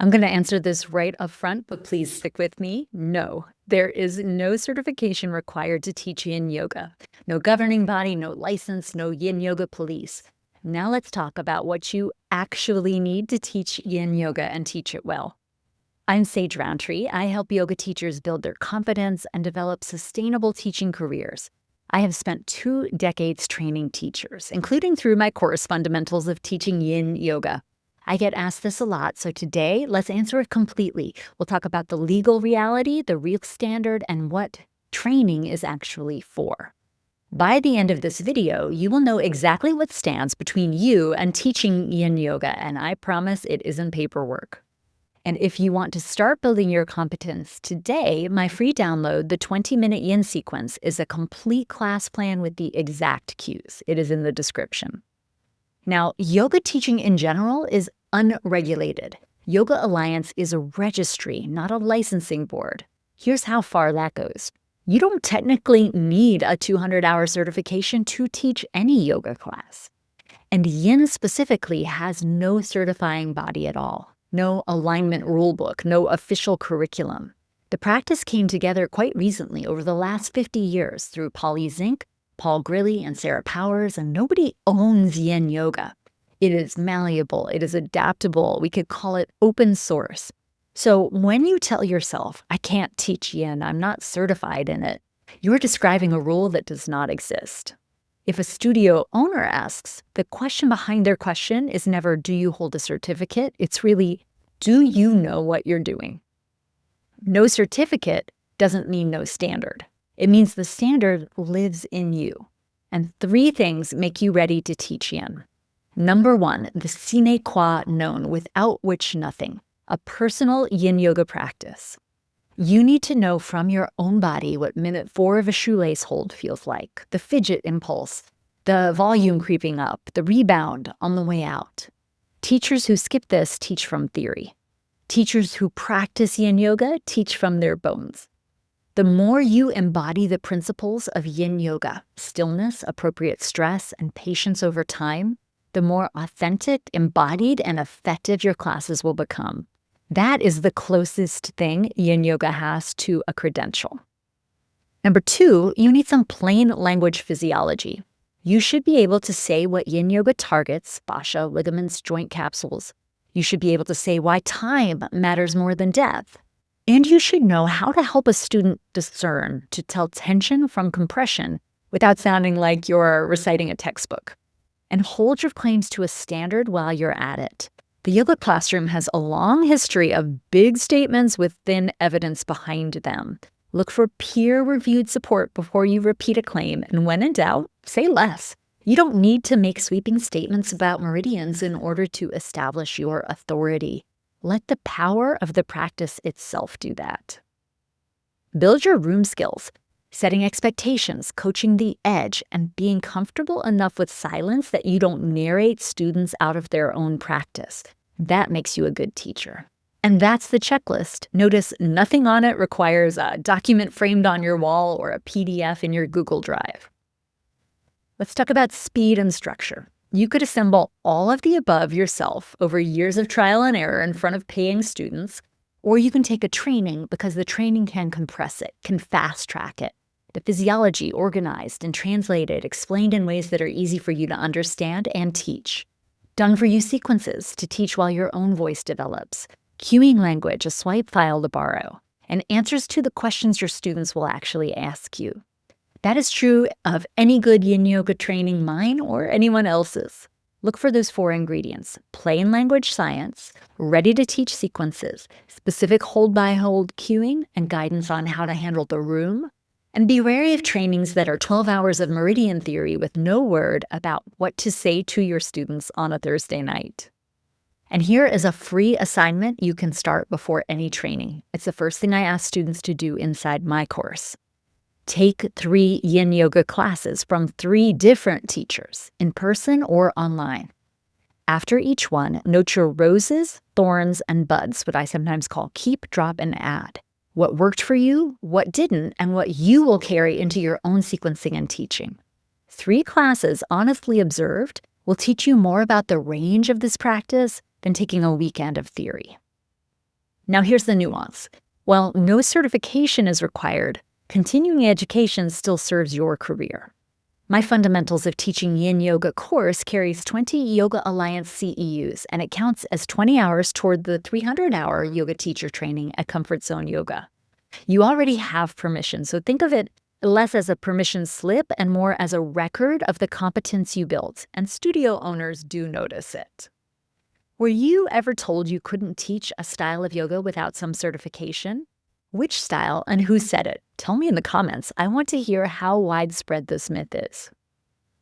I'm going to answer this right up front, but please stick with me. No, there is no certification required to teach yin yoga. No governing body, no license, no yin yoga police. Now let's talk about what you actually need to teach yin yoga and teach it well. I'm Sage Rountree. I help yoga teachers build their confidence and develop sustainable teaching careers. I have spent 2 decades training teachers, including through my course, Fundamentals of Teaching Yin Yoga. I get asked this a lot, so today, let's answer it completely. We'll talk about the legal reality, the real standard, and what training is actually for. By the end of this video, you will know exactly what stands between you and teaching yin yoga, and I promise it isn't paperwork. And if you want to start building your competence today, my free download, the 20-minute yin sequence, is a complete class plan with the exact cues. It is in the description. Now, yoga teaching in general is unregulated. Yoga Alliance is a registry, not a licensing board. Here's how far that goes. You don't technically need a 200-hour certification to teach any yoga class. And yin specifically has no certifying body at all. No alignment rulebook, no official curriculum. The practice came together quite recently over the last 50 years through Polly Zink, Paul Grilly, and Sarah Powers, and nobody owns yin yoga. It is malleable, it is adaptable, we could call it open source. So when you tell yourself, I can't teach yin, I'm not certified in it, you're describing a rule that does not exist. If a studio owner asks, the question behind their question is never, do you hold a certificate? It's really, do you know what you're doing? No certificate doesn't mean no standard. It means the standard lives in you. And 3 things make you ready to teach yin. Number 1, the sine qua non, without which nothing, a personal yin yoga practice. You need to know from your own body what minute 4 of a shoelace hold feels like, the fidget impulse, the volume creeping up, the rebound on the way out. Teachers who skip this teach from theory. Teachers who practice yin yoga teach from their bones. The more you embody the principles of yin yoga, stillness, appropriate stress, and patience over time, the more authentic, embodied, and effective your classes will become. That is the closest thing yin yoga has to a credential. Number 2, you need some plain language physiology. You should be able to say what yin yoga targets, fascia, ligaments, joint capsules. You should be able to say why time matters more than depth. And you should know how to help a student discern to tell tension from compression without sounding like you're reciting a textbook. And hold your claims to a standard while you're at it. The yoga classroom has a long history of big statements with thin evidence behind them. Look for peer-reviewed support before you repeat a claim, and when in doubt, say less. You don't need to make sweeping statements about meridians in order to establish your authority. Let the power of the practice itself do that. Build your room skills, setting expectations, coaching the edge, and being comfortable enough with silence that you don't narrate students out of their own practice. That makes you a good teacher. And that's the checklist. Notice nothing on it requires a document framed on your wall or a PDF in your Google Drive. Let's talk about speed and structure. You could assemble all of the above yourself over years of trial and error in front of paying students, or you can take a training because the training can compress it, can fast track it. The physiology organized and translated, explained in ways that are easy for you to understand and teach. Done for you sequences to teach while your own voice develops. Cueing language, a swipe file to borrow. And answers to the questions your students will actually ask you. That is true of any good yin yoga training, mine or anyone else's. Look for those 4 ingredients: plain language science, ready to teach sequences, specific hold-by-hold cueing, and guidance on how to handle the room. And be wary of trainings that are 12 hours of meridian theory with no word about what to say to your students on a Thursday night. And here is a free assignment you can start before any training. It's the first thing I ask students to do inside my course. Take 3 yin yoga classes from 3 different teachers, in person or online. After each one, note your roses, thorns, and buds, what I sometimes call keep, drop, and add. What worked for you, what didn't, and what you will carry into your own sequencing and teaching. 3 classes, honestly observed, will teach you more about the range of this practice than taking a weekend of theory. Now here's the nuance. While no certification is required, continuing education still serves your career. My Fundamentals of Teaching Yin Yoga course carries 20 Yoga Alliance CEUs, and it counts as 20 hours toward the 300-hour yoga teacher training at Comfort Zone Yoga. You already have permission, so think of it less as a permission slip and more as a record of the competence you built, and studio owners do notice it. Were you ever told you couldn't teach a style of yoga without some certification? Which style and who said it? Tell me in the comments. I want to hear how widespread this myth is.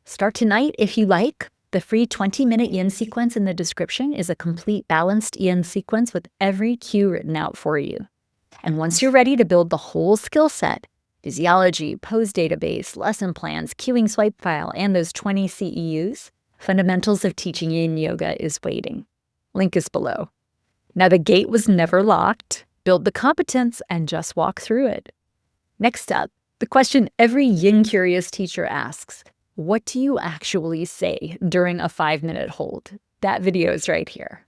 Start tonight if you like. The free 20-minute yin sequence in the description is a complete balanced yin sequence with every cue written out for you. And once you're ready to build the whole skill set, physiology, pose database, lesson plans, cueing swipe file, and those 20 CEUs, Fundamentals of Teaching Yin Yoga is waiting. Link is below. Now the gate was never locked. Build the competence and just walk through it. Next up, the question every yin-curious teacher asks, what do you actually say during a 5-minute hold? That video is right here.